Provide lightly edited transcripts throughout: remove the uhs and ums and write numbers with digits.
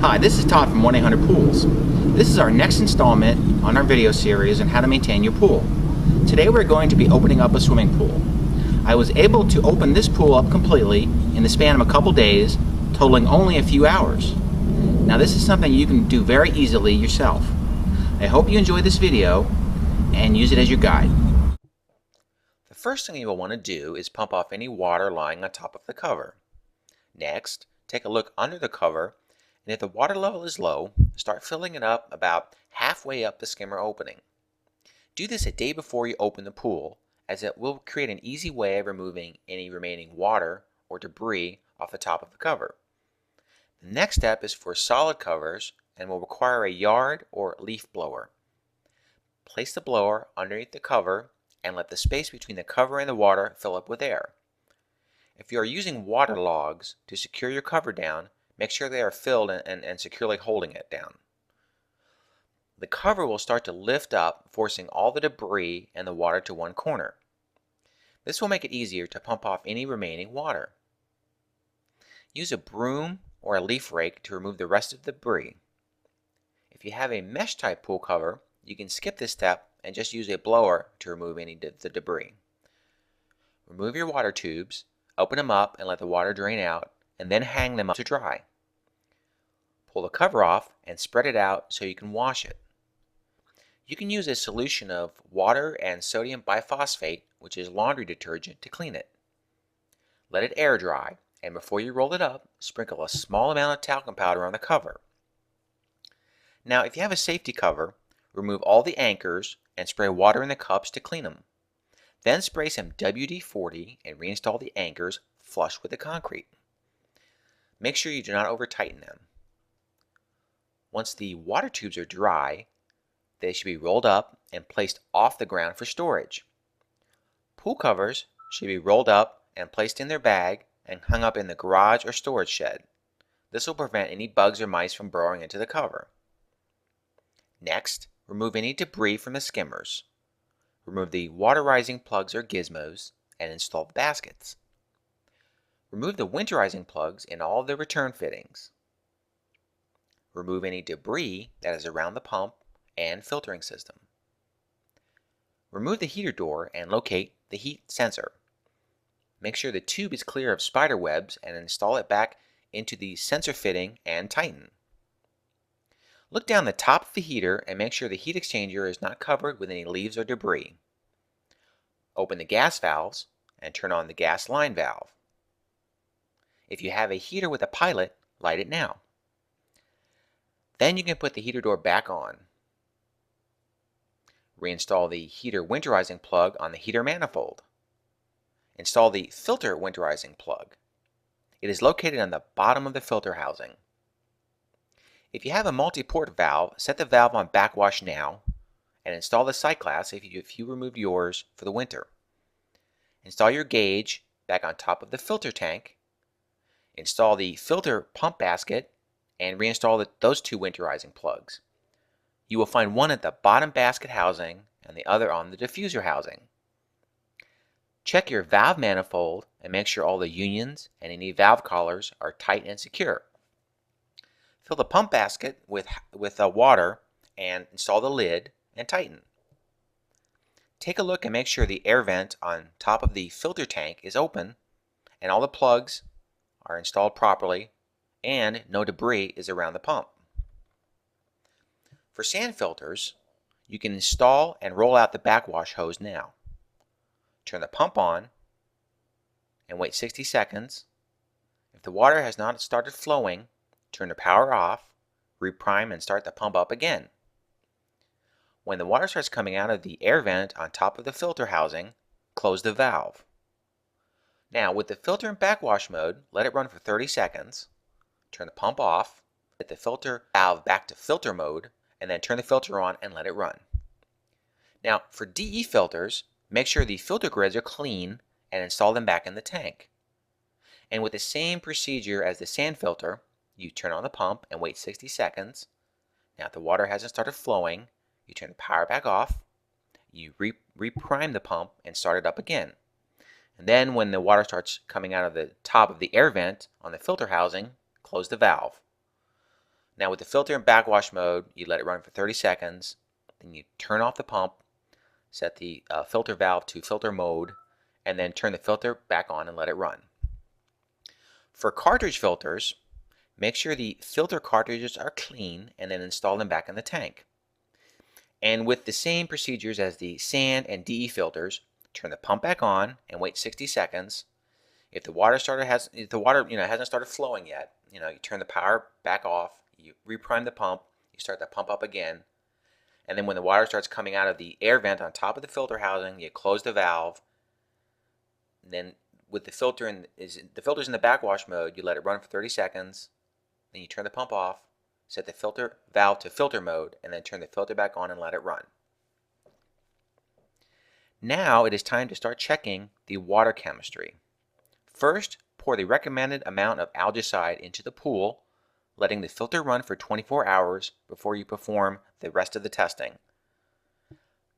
Hi, this is Todd from 1-800-POOLS. This is our next installment on our video series on how to maintain your pool. Today we're going to be opening up a swimming pool. I was able to open this pool up completely in the span of a couple days, totaling only a few hours. Now this is something you can do very easily yourself. I hope you enjoy this video and use it as your guide. The first thing you will want to do is pump off any water lying on top of the cover. Next, take a look under the cover, and if the water level is low, start filling it up about halfway up the skimmer opening. Do this a day before you open the pool, as it will create an easy way of removing any remaining water or debris off the top of the cover. The next step is for solid covers and will require a yard or leaf blower. Place the blower underneath the cover and let the space between the cover and the water fill up with air. If you are using water logs to secure your cover down, make sure they are filled and securely holding it down. The cover will start to lift up, forcing all the debris and the water to one corner. This will make it easier to pump off any remaining water. Use a broom or a leaf rake to remove the rest of the debris. If you have a mesh type pool cover, you can skip this step and just use a blower to remove any of the debris. Remove your water tubes, open them up and let the water drain out, and then hang them up to dry. Pull the cover off and spread it out so you can wash it. You can use a solution of water and sodium biphosphate, which is laundry detergent, to clean it. Let it air dry, and before you roll it up, sprinkle a small amount of talcum powder on the cover. Now, if you have a safety cover, remove all the anchors and spray water in the cups to clean them. Then spray some WD-40 and reinstall the anchors flush with the concrete. Make sure you do not over-tighten them. Once the water tubes are dry, they should be rolled up and placed off the ground for storage. Pool covers should be rolled up and placed in their bag and hung up in the garage or storage shed. This will prevent any bugs or mice from burrowing into the cover. Next, remove any debris from the skimmers. Remove the water rising plugs or gizmos and install the baskets. Remove the winterizing plugs in all of the return fittings. Remove any debris that is around the pump and filtering system. Remove the heater door and locate the heat sensor. Make sure the tube is clear of spider webs and install it back into the sensor fitting and tighten. Look down the top of the heater and make sure the heat exchanger is not covered with any leaves or debris. Open the gas valves and turn on the gas line valve. If you have a heater with a pilot, light it now. Then you can put the heater door back on. Reinstall the heater winterizing plug on the heater manifold. Install the filter winterizing plug. It is located on the bottom of the filter housing. If you have a multi-port valve, set the valve on backwash now and install the sight glass if you removed yours for the winter. Install your gauge back on top of the filter tank. Install the filter pump basket and reinstall those two winterizing plugs. You will find one at the bottom basket housing and the other on the diffuser housing. Check your valve manifold and make sure all the unions and any valve collars are tight and secure. Fill the pump basket with water and install the lid and tighten. Take a look and make sure the air vent on top of the filter tank is open and all the plugs are installed properly and no debris is around the pump. For sand filters, you can install and roll out the backwash hose now. Turn the pump on and wait 60 seconds. If the water has not started flowing, turn the power off, reprime and start the pump up again. When the water starts coming out of the air vent on top of the filter housing, close the valve. Now with the filter in backwash mode, let it run for 30 seconds, turn the pump off, set the filter valve back to filter mode, and then turn the filter on and let it run. Now for DE filters, make sure the filter grids are clean and install them back in the tank. And with the same procedure as the sand filter, you turn on the pump and wait 60 seconds. Now if the water hasn't started flowing, you turn the power back off, you reprime the pump and start it up again. And then when the water starts coming out of the top of the air vent on the filter housing, close the valve. Now with the filter in backwash mode, you let it run for 30 seconds, then you turn off the pump, set the filter valve to filter mode, and then turn the filter back on and let it run. For cartridge filters, make sure the filter cartridges are clean and then install them back in the tank. And with the same procedures as the sand and DE filters, turn the pump back on and wait 60 seconds. If the water hasn't started flowing yet, you turn the power back off, you reprime the pump, you start the pump up again, and then when the water starts coming out of the air vent on top of the filter housing, you close the valve. And then with the filter's in the backwash mode, you let it run for 30 seconds, then you turn the pump off, set the filter valve to filter mode, and then turn the filter back on and let it run. Now it is time to start checking the water chemistry. First, pour the recommended amount of algicide into the pool, letting the filter run for 24 hours before you perform the rest of the testing.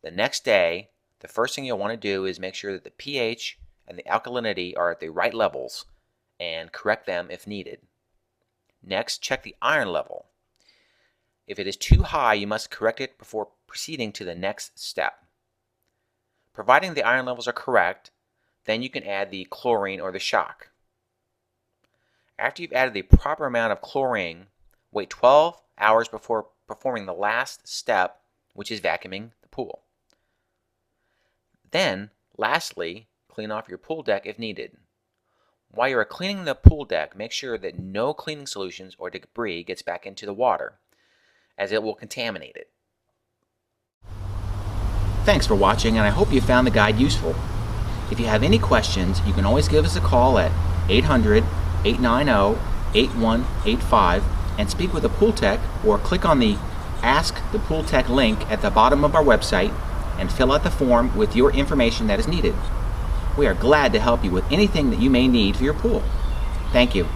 The next day, the first thing you'll want to do is make sure that the pH and the alkalinity are at the right levels and correct them if needed. Next, check the iron level. If it is too high, you must correct it before proceeding to the next step. Providing the iron levels are correct, then you can add the chlorine or the shock. After you've added the proper amount of chlorine, wait 12 hours before performing the last step, which is vacuuming the pool. Then, lastly, clean off your pool deck if needed. While you are cleaning the pool deck, make sure that no cleaning solutions or debris gets back into the water, as it will contaminate it. Thanks for watching, and I hope you found the guide useful. If you have any questions, you can always give us a call at 800-890-8185 and speak with a pool tech, or click on the Ask the Pool Tech link at the bottom of our website and fill out the form with your information that is needed. We are glad to help you with anything that you may need for your pool. Thank you.